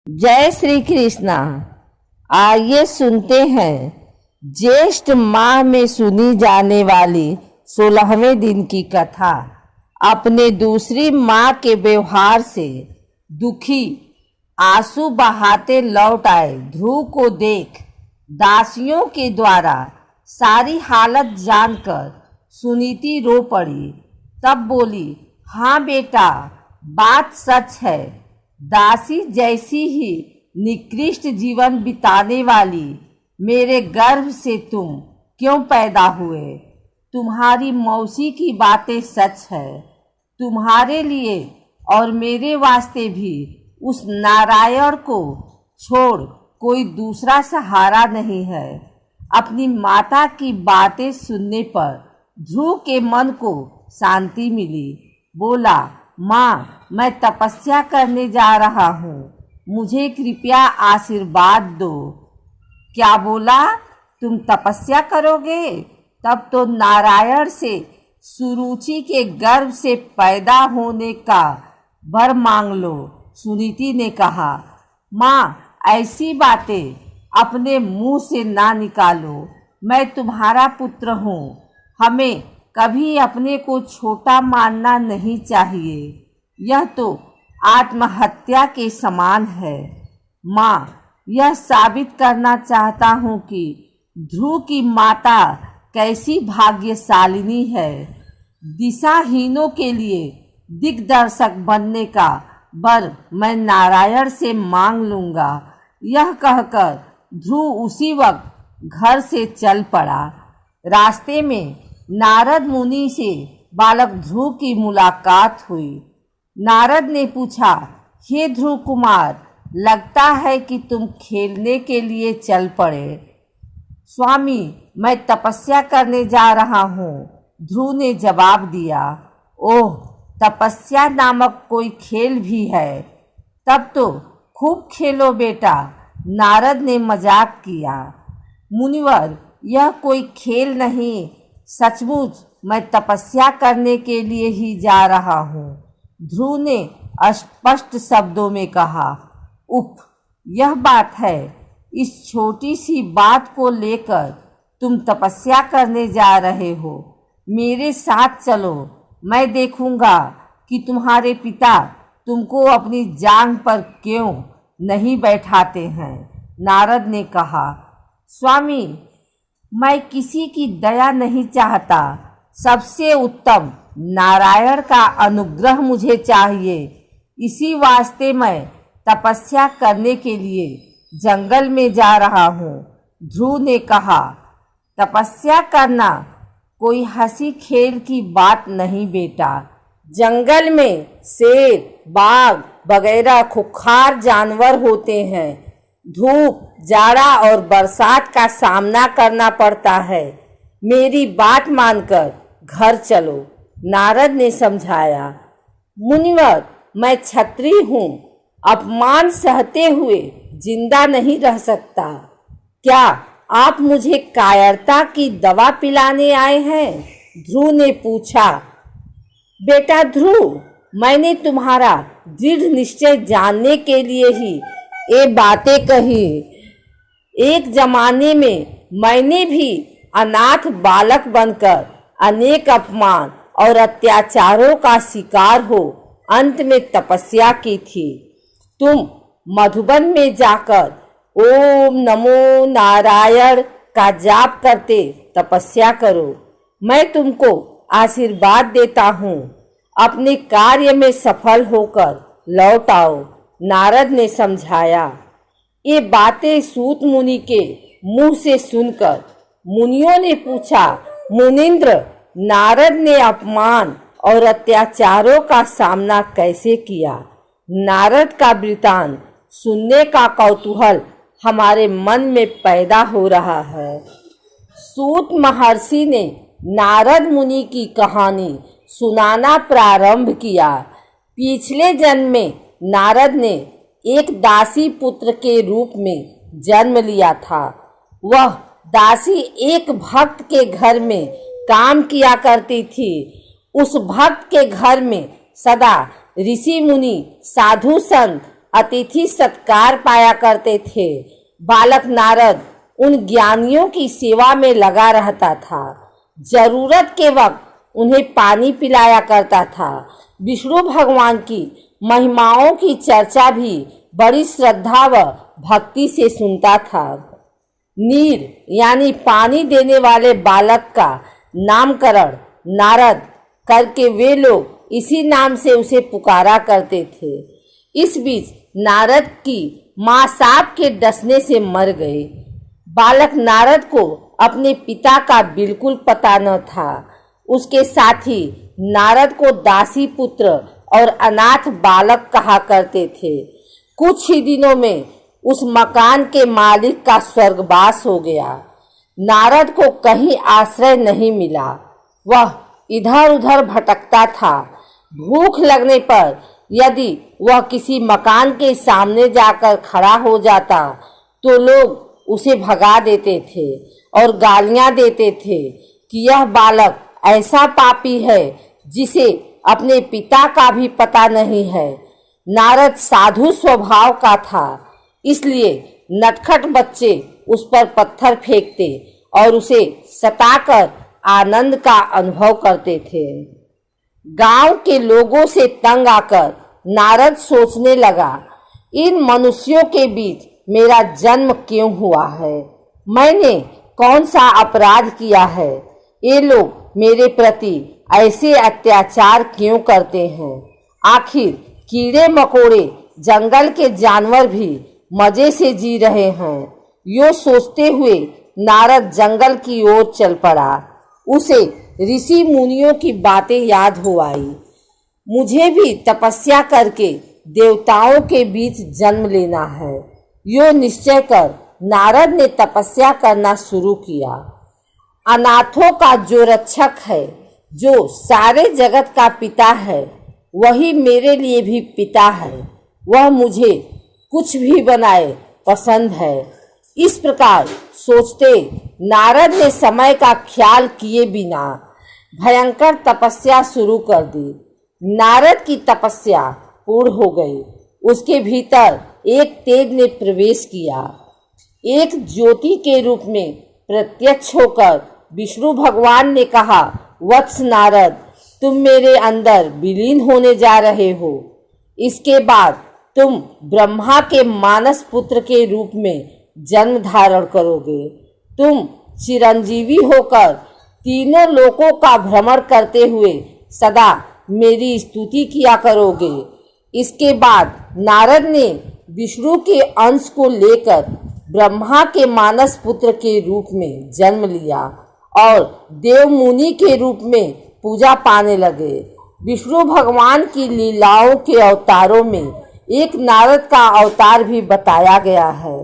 जय श्री कृष्णा। आइए सुनते हैं ज्येष्ठ माह में सुनी जाने वाली 16वें दिन की कथा। अपने दूसरी माँ के व्यवहार से दुखी आंसू बहाते लौट आए ध्रुव को देख दासियों के द्वारा सारी हालत जानकर सुनीति रो पड़ी। तब बोली, हाँ बेटा, बात सच है। दासी जैसी ही निकृष्ट जीवन बिताने वाली मेरे गर्भ से तुम क्यों पैदा हुए? तुम्हारी मौसी की बातें सच है। तुम्हारे लिए और मेरे वास्ते भी उस नारायण को छोड़ कोई दूसरा सहारा नहीं है। अपनी माता की बातें सुनने पर ध्रुव के मन को शांति मिली। बोला, माँ, मैं तपस्या करने जा रहा हूँ, मुझे कृपया आशीर्वाद दो। क्या बोला? तुम तपस्या करोगे? तब तो नारायण से सुरुचि के गर्भ से पैदा होने का वर मांग लो। सुनीति ने कहा, माँ, ऐसी बातें अपने मुंह से ना निकालो। मैं तुम्हारा पुत्र हूँ। हमें कभी अपने को छोटा मानना नहीं चाहिए। यह तो आत्महत्या के समान है। माँ, यह साबित करना चाहता हूँ कि ध्रुव की माता कैसी भाग्यशालिनी है। दिशाहीनों के लिए दिग्दर्शक बनने का वर मैं नारायण से मांग लूँगा। यह कहकर ध्रुव उसी वक्त घर से चल पड़ा। रास्ते में नारद मुनि से बालक ध्रुव की मुलाकात हुई। नारद ने पूछा, हे ध्रुव कुमार, लगता है कि तुम खेलने के लिए चल पड़े। स्वामी, मैं तपस्या करने जा रहा हूँ, ध्रुव ने जवाब दिया। ओह, तपस्या नामक कोई खेल भी है? तब तो खूब खेलो बेटा, नारद ने मजाक किया। मुनिवर, यह कोई खेल नहीं, सचमुच मैं तपस्या करने के लिए ही जा रहा हूँ, ध्रुव ने स्पष्ट शब्दों में कहा। उफ, यह बात है। इस छोटी सी बात को लेकर तुम तपस्या करने जा रहे हो। मेरे साथ चलो, मैं देखूंगा कि तुम्हारे पिता तुमको अपनी जांघ पर क्यों नहीं बैठाते हैं। नारद ने कहा, स्वामी, मैं किसी की दया नहीं चाहता। सबसे उत्तम नारायण का अनुग्रह मुझे चाहिए। इसी वास्ते मैं तपस्या करने के लिए जंगल में जा रहा हूँ, ध्रुव ने कहा। तपस्या करना कोई हंसी खेल की बात नहीं बेटा। जंगल में शेर, बाघ वगैरह खुखार जानवर होते हैं। धूप, जाड़ा और बरसात का सामना करना पड़ता है। मेरी बात मानकर घर चलो, नारद ने समझाया। मुनिवर, मैं क्षत्रिय हूँ, अपमान सहते हुए जिंदा नहीं रह सकता। क्या आप मुझे कायरता की दवा पिलाने आए हैं? ध्रुव ने पूछा। बेटा ध्रुव, मैंने तुम्हारा दृढ़ निश्चय जानने के लिए ही ये बातें कही। एक जमाने में मैंने भी अनाथ बालक बनकर अनेक अपमान और अत्याचारों का शिकार हो अंत में तपस्या की थी। तुम मधुबन में जाकर ओम नमो नारायण का जाप करते तपस्या करो। मैं तुमको आशीर्वाद देता हूँ। अपने कार्य में सफल होकर लौट आओ, नारद ने समझाया। ये बातें सूत मुनि के मुंह से सुनकर मुनियों ने पूछा, मुनिंद्र, नारद ने अपमान और अत्याचारों का सामना कैसे किया? नारद का वृतांत सुनने का कौतूहल हमारे मन में पैदा हो रहा है। सूत महर्षि ने नारद मुनि की कहानी सुनाना प्रारंभ किया। पिछले जन्म में नारद ने एक दासी पुत्र के रूप में जन्म लिया था। वह दासी एक भक्त के घर में काम किया करती थी। उस भक्त के घर में सदा ऋषि मुनि, साधु संत अतिथि सत्कार पाया करते थे। बालक नारद उन ज्ञानियों की सेवा में लगा रहता था। जरूरत के वक्त उन्हें पानी पिलाया करता था। विष्णु भगवान की महिमाओं की चर्चा भी बड़ी श्रद्धा व भक्ति से सुनता था। नीर यानी पानी देने वाले बालक का नामकरण नारद करके वे लोग इसी नाम से उसे पुकारा करते थे। इस बीच नारद की मां सांप के डसने से मर गए। बालक नारद को अपने पिता का बिल्कुल पता न था। उसके साथी नारद को दासी पुत्र और अनाथ बालक कहा करते थे। कुछ ही दिनों में उस मकान के मालिक का स्वर्गवास हो गया। नारद को कहीं आश्रय नहीं मिला। वह इधर उधर भटकता था। भूख लगने पर यदि वह किसी मकान के सामने जाकर खड़ा हो जाता तो लोग उसे भगा देते थे और गालियां देते थे कि यह बालक ऐसा पापी है जिसे अपने पिता का भी पता नहीं है। नारद साधु स्वभाव का था, इसलिए नटखट बच्चे उस पर पत्थर फेंकते और उसे सताकर आनंद का अनुभव करते थे। गांव के लोगों से तंग आकर नारद सोचने लगा, इन मनुष्यों के बीच मेरा जन्म क्यों हुआ है? मैंने कौन सा अपराध किया है? ये लोग मेरे प्रति ऐसे अत्याचार क्यों करते हैं? आखिर कीड़े मकोड़े जंगल के जानवर भी मजे से जी रहे हैं। यो सोचते हुए नारद जंगल की ओर चल पड़ा। उसे ऋषि मुनियों की बातें याद हो आई। मुझे भी तपस्या करके देवताओं के बीच जन्म लेना है। यो निश्चय कर नारद ने तपस्या करना शुरू किया। अनाथों का जो रक्षक है, जो सारे जगत का पिता है, वही मेरे लिए भी पिता है। वह मुझे कुछ भी बनाए पसंद है। इस प्रकार सोचते नारद ने समय का ख्याल किए बिना भयंकर तपस्या शुरू कर दी। नारद की तपस्या पूर्ण हो गई। उसके भीतर एक तेज ने प्रवेश किया। एक ज्योति के रूप में प्रत्यक्ष होकर विष्णु भगवान ने कहा, वत्स नारद, तुम मेरे अंदर विलीन होने जा रहे हो। इसके बाद तुम ब्रह्मा के मानस पुत्र के रूप में जन्म धारण करोगे। तुम चिरंजीवी होकर तीनों लोकों का भ्रमण करते हुए सदा मेरी स्तुति किया करोगे। इसके बाद नारद ने विष्णु के अंश को लेकर ब्रह्मा के मानस पुत्र के रूप में जन्म लिया और देव मुनि के रूप में पूजा पाने लगे। विष्णु भगवान की लीलाओं के अवतारों में एक नारद का अवतार भी बताया गया है।